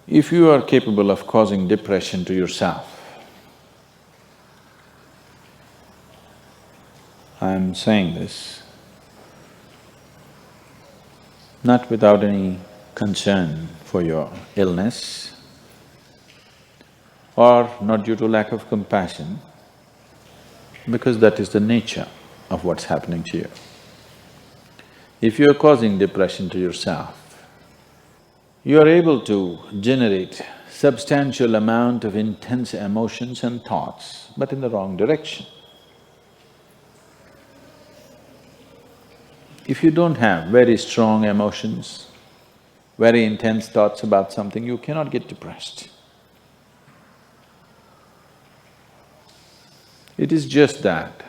If you are capable of causing depression to yourself, I'm saying this not without any concern for your illness or not due to lack of compassion, because that is the nature of what's happening to you. If you're causing depression to yourself, you are able to generate substantial amount of intense emotions and thoughts, but in the wrong direction. If you don't have very strong emotions, very intense thoughts about something, you cannot get depressed. It is just that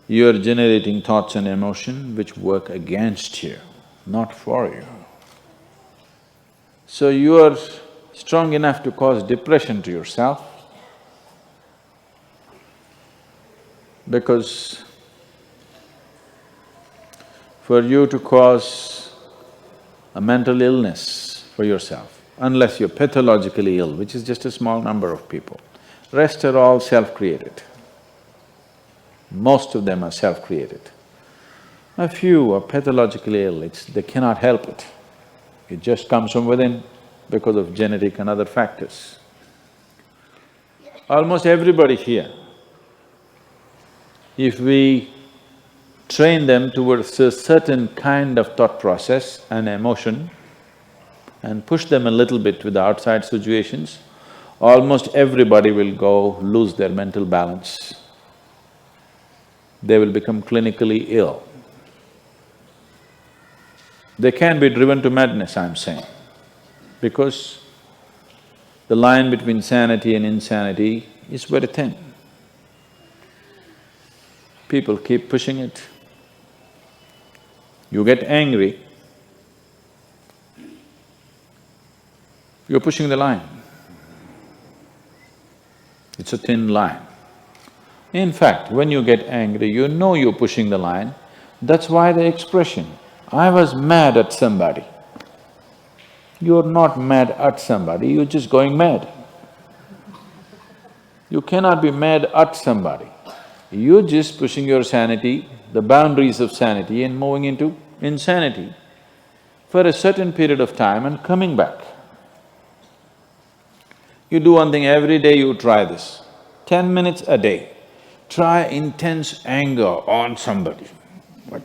you are generating thoughts and emotion which work against you, not for you. So you are strong enough to cause depression to yourself because for you to cause a mental illness for yourself, unless you're pathologically ill, which is just a small number of people, rest are all self-created. Most of them are self-created. A few are pathologically ill, they cannot help it. It just comes from within because of genetic and other factors. Almost everybody here, if we train them towards a certain kind of thought process and emotion and push them a little bit with the outside situations, almost everybody will go lose their mental balance. They will become clinically ill. They can be driven to madness, I'm saying, because the line between sanity and insanity is very thin. People keep pushing it. You get angry, you're pushing the line. It's a thin line. In fact, when you get angry, you know you're pushing the line. That's why the expression, I was mad at somebody. You're not mad at somebody, you're just going mad. You cannot be mad at somebody. You're just pushing your sanity, the boundaries of sanity and moving into insanity for a certain period of time and coming back. You do one thing, every day you try this, 10 minutes a day. Try intense anger on somebody. What?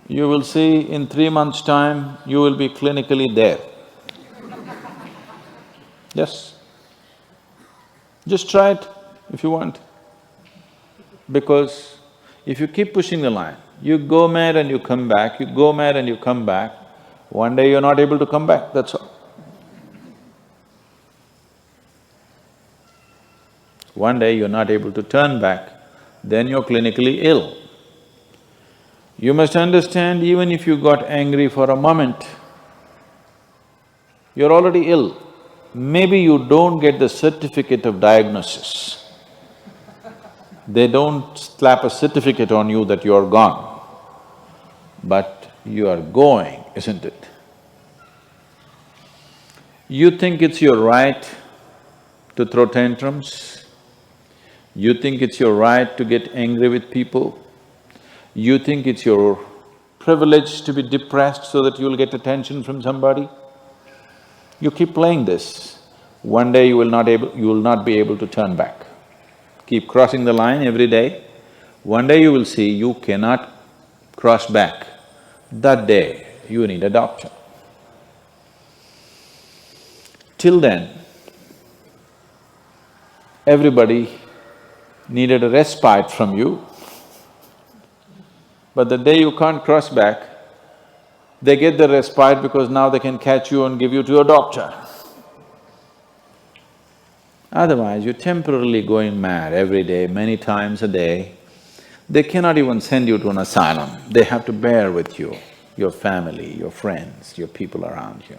You will see in 3 months' time, you will be clinically there. Yes. Just try it if you want. Because if you keep pushing the line, you go mad and you come back, you go mad and you come back, one day you're not able to come back, that's all. One day you're not able to turn back, then you're clinically ill. You must understand, even if you got angry for a moment, you're already ill. Maybe you don't get the certificate of diagnosis. They don't slap a certificate on you that you're gone, but you are going, isn't it? You think it's your right to throw tantrums, you think it's your right to get angry with people, you think it's your privilege to be depressed so that you'll get attention from somebody. You keep playing this, one day you will not be able to turn back. Keep crossing the line every day, one day you will see you cannot cross back. That day, you need a doctor. Till then, everybody needed a respite from you, but the day you can't cross back, they get the respite because now they can catch you and give you to a doctor. Otherwise, you're temporarily going mad every day, many times a day. They cannot even send you to an asylum, they have to bear with you, your family, your friends, your people around you.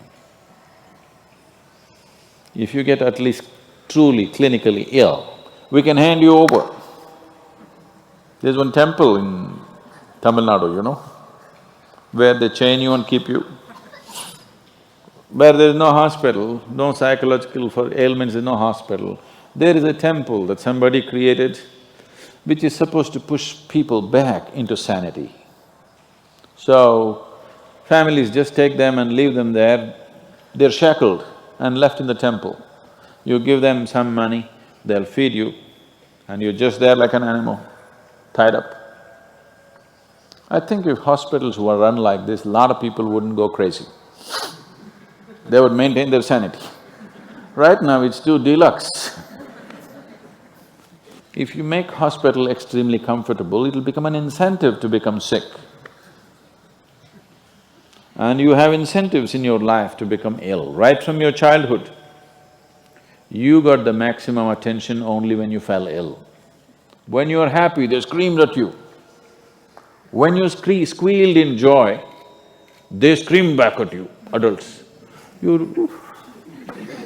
If you get at least truly clinically ill, we can hand you over. There's one temple in Tamil Nadu, you know. where they chain you and keep you. Where there is no hospital, no psychological for ailments, there's no hospital. There is a temple that somebody created which is supposed to push people back into sanity. So, families just take them and leave them there, they're shackled and left in the temple. You give them some money, they'll feed you, and you're just there like an animal, tied up. I think if hospitals were run like this, a lot of people wouldn't go crazy. They would maintain their sanity. Right now it's too deluxe. If you make hospital extremely comfortable, it'll become an incentive to become sick. And you have incentives in your life to become ill, right from your childhood. You got the maximum attention only when you fell ill. When you are happy, they screamed at you. When you squealed in joy, they screamed back at you, adults. You…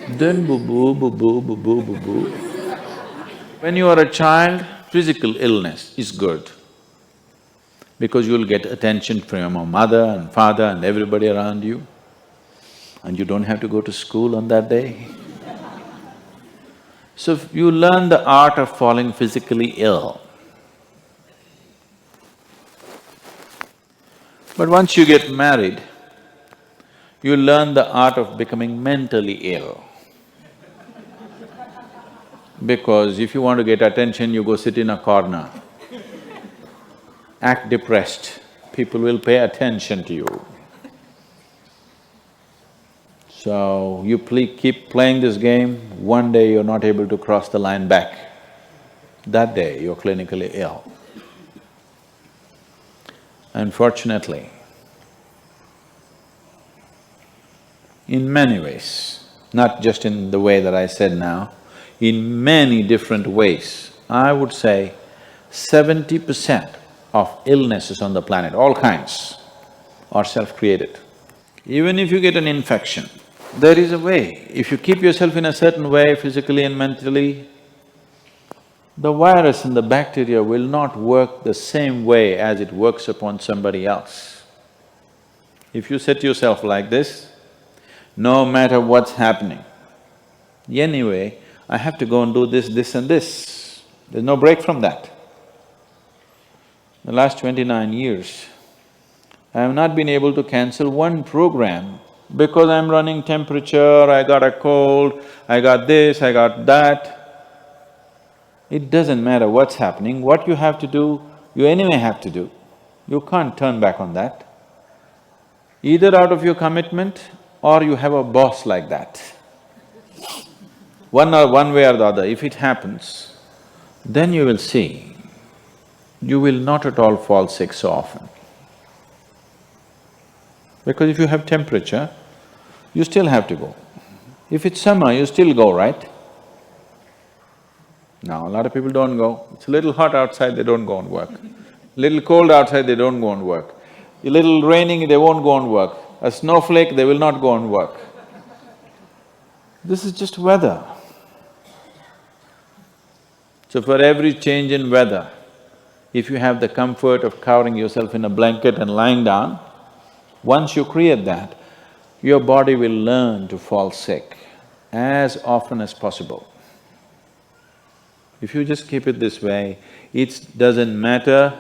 then boo-boo, boo-boo, boo-boo, boo-boo. When you are a child, physical illness is good because you'll get attention from your mother and father and everybody around you, and you don't have to go to school on that day. So you learn the art of falling physically ill. But once you get married, you learn the art of becoming mentally ill. Because if you want to get attention, you go sit in a corner, act depressed, people will pay attention to you. So, you keep playing this game, one day you're not able to cross the line back. That day, you're clinically ill. Unfortunately, in many ways, not just in the way that I said now, in many different ways, I would say 70% of illnesses on the planet, all kinds, are self-created. Even if you get an infection, there is a way. If you keep yourself in a certain way, physically and mentally, the virus and the bacteria will not work the same way as it works upon somebody else. If you set yourself like this, no matter what's happening, anyway, I have to go and do this, this and this. There's no break from that. The last 29 years, I have not been able to cancel one program because I'm running temperature, I got a cold, I got this, I got that. It doesn't matter what's happening, what you have to do, you anyway have to do. You can't turn back on that. Either out of your commitment or you have a boss like that. One way or the other, if it happens, then you will see, you will not at all fall sick so often. Because if you have temperature, you still have to go. If it's summer, you still go, right? Now, a lot of people don't go. It's a little hot outside, they don't go and work. Little cold outside, they don't go and work. A little raining, they won't go and work. A snowflake, they will not go and work. This is just weather. So for every change in weather, if you have the comfort of covering yourself in a blanket and lying down, once you create that, your body will learn to fall sick as often as possible. If you just keep it this way, it doesn't matter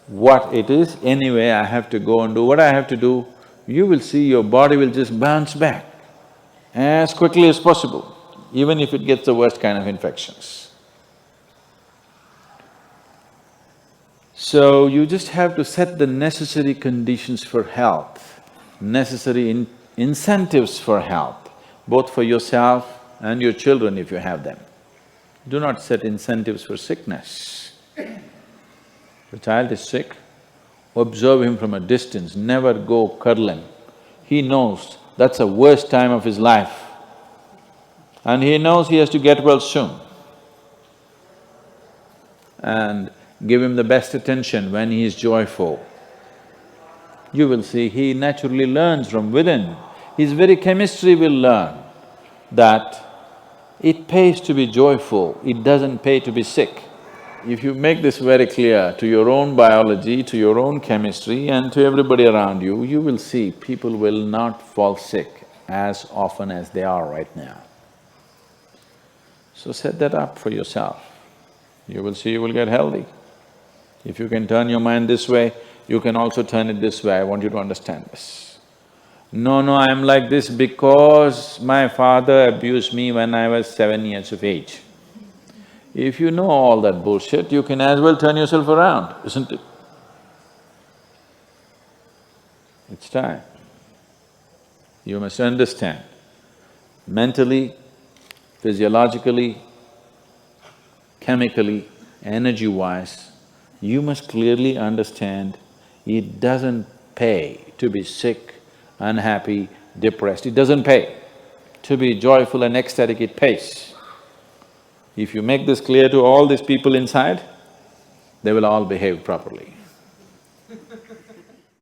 what it is, anyway I have to go and do what I have to do, you will see your body will just bounce back as quickly as possible, even if it gets the worst kind of infections. So, you just have to set the necessary conditions for health, necessary incentives for health, both for yourself and your children if you have them. Do not set incentives for sickness. The child is sick, observe him from a distance, never go cuddling. He knows that's the worst time of his life and he knows he has to get well soon. And give him the best attention when he is joyful. You will see he naturally learns from within. His very chemistry will learn that it pays to be joyful, it doesn't pay to be sick. If you make this very clear to your own biology, to your own chemistry and to everybody around you, you will see people will not fall sick as often as they are right now. So set that up for yourself. You will see you will get healthy. If you can turn your mind this way, you can also turn it this way. I want you to understand this. No, I'm like this because my father abused me when I was 7 years of age. If you know all that bullshit, you can as well turn yourself around, isn't it? It's time. You must understand, mentally, physiologically, chemically, energy-wise, you must clearly understand it doesn't pay to be sick, unhappy, depressed. It doesn't pay. To be joyful and ecstatic, it pays. If you make this clear to all these people inside, they will all behave properly.